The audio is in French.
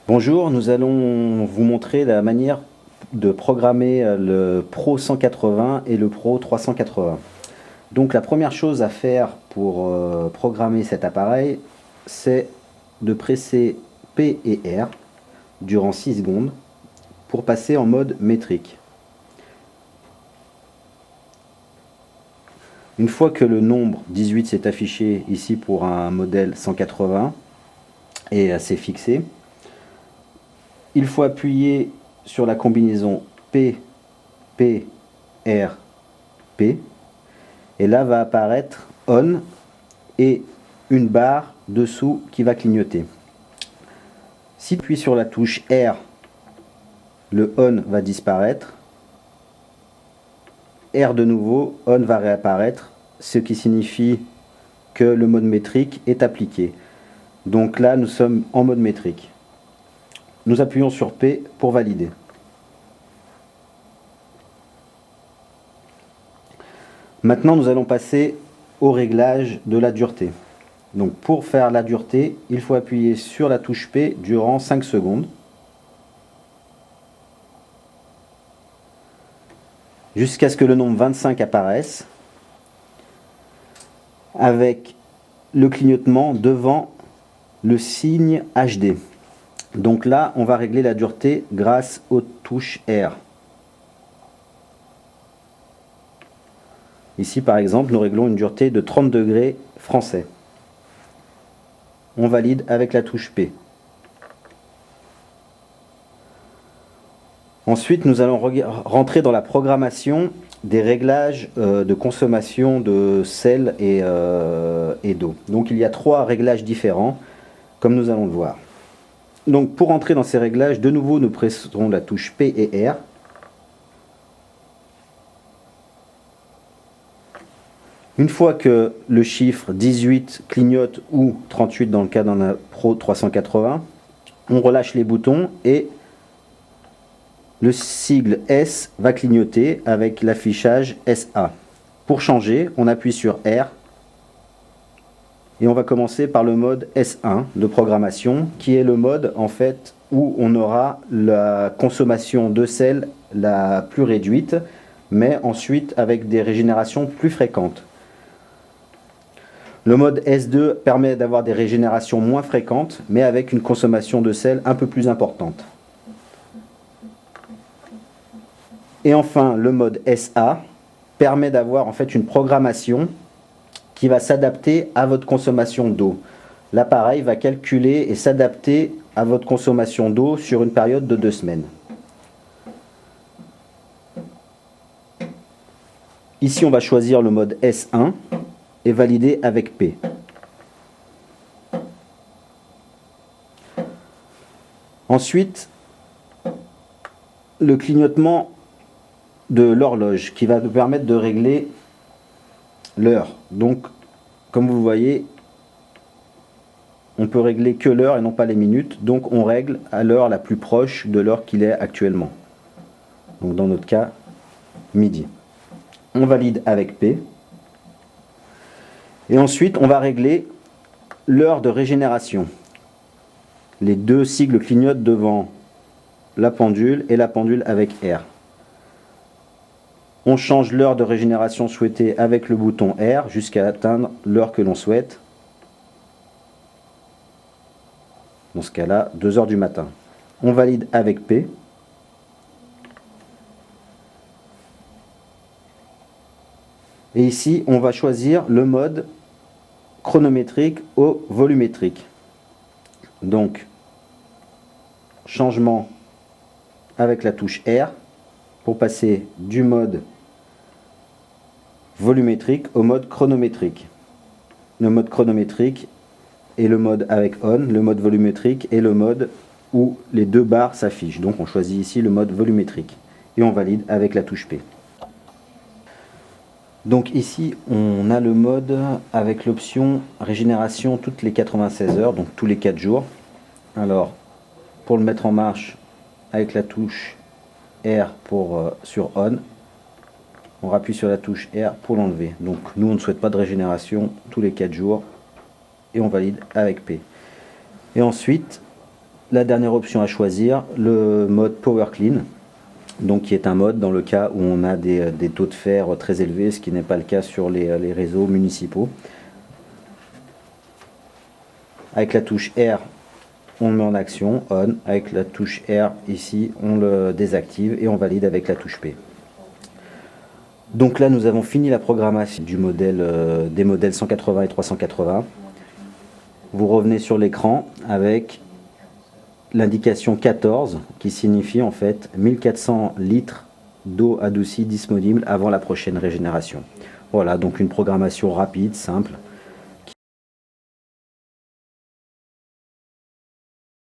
Bonjour, nous allons vous montrer la manière de programmer le Pro 180 et le Pro 380. Donc la première chose à faire pour programmer cet appareil, c'est de presser P et R durant 6 secondes pour passer en mode métrique. Une fois que le nombre 18 s'est affiché ici pour un modèle 180 et assez fixé, il faut appuyer sur la combinaison P, P, R, P. Et là va apparaître ON et une barre dessous qui va clignoter. Si tu appuies sur la touche R, le ON va disparaître. R de nouveau, ON va réapparaître, ce qui signifie que le mode métrique est appliqué. Donc là, nous sommes en mode métrique. Nous appuyons sur P pour valider. Maintenant, nous allons passer au réglage de la dureté. Donc pour faire la dureté, il faut appuyer sur la touche P durant 5 secondes. Jusqu'à ce que le nombre 25 apparaisse, avec le clignotement devant le signe HD. Donc là, on va régler la dureté grâce aux touches R. Ici, par exemple, nous réglons une dureté de 30 degrés français. On valide avec la touche P. Ensuite, nous allons rentrer dans la programmation des réglages de consommation de sel et d'eau. Donc il y a 3 réglages différents, comme nous allons le voir. Donc pour entrer dans ces réglages, de nouveau nous presserons la touche P et R. Une fois que le chiffre 18 clignote ou 38 dans le cas d'un Pro 380, on relâche les boutons et le sigle S va clignoter avec l'affichage SA. Pour changer, on appuie sur R et on va commencer par le mode S1 de programmation, qui est le mode en fait où on aura la consommation de sel la plus réduite, mais ensuite avec des régénérations plus fréquentes. Le mode S2 permet d'avoir des régénérations moins fréquentes, mais avec une consommation de sel un peu plus importante. Et enfin, le mode SA permet d'avoir en fait une programmation qui va s'adapter à votre consommation d'eau. L'appareil va calculer et s'adapter à votre consommation d'eau sur une période de 2 semaines. Ici, on va choisir le mode S1 et valider avec P. Ensuite, le clignotement de l'horloge qui va nous permettre de régler l'heure. Donc, comme vous voyez, on peut régler que l'heure et non pas les minutes. Donc, on règle à l'heure la plus proche de l'heure qu'il est actuellement. Donc, dans notre cas, midi. On valide avec P. Et ensuite, on va régler l'heure de régénération. Les 2 sigles clignotent devant la pendule et la pendule avec R. On change l'heure de régénération souhaitée avec le bouton R jusqu'à atteindre l'heure que l'on souhaite. Dans ce cas-là, 2 heures du matin. On valide avec P. Et ici, on va choisir le mode chronométrique au volumétrique. Donc, changement avec la touche R pour passer du mode volumétrique au mode chronométrique. Le mode chronométrique est le mode avec ON, le mode volumétrique est le mode où les 2 barres s'affichent. Donc on choisit ici le mode volumétrique et on valide avec la touche P. Donc ici on a le mode avec l'option régénération toutes les 96 heures, donc tous les 4 jours. Alors pour le mettre en marche avec la touche R sur ON, on appuie sur la touche R pour l'enlever. Donc nous on ne souhaite pas de régénération tous les 4 jours et on valide avec P. Et ensuite la dernière option à choisir, le mode Power Clean, donc qui est un mode dans le cas où on a des taux de fer très élevés, ce qui n'est pas le cas sur les réseaux municipaux. Avec la touche R, on le met en action, on. Avec la touche R ici, on le désactive et on valide avec la touche P. Donc là, nous avons fini la programmation du modèle, des modèles 180 et 380. Vous revenez sur l'écran avec l'indication 14 qui signifie en fait 1400 litres d'eau adoucie disponible avant la prochaine régénération. Voilà, donc une programmation rapide, simple.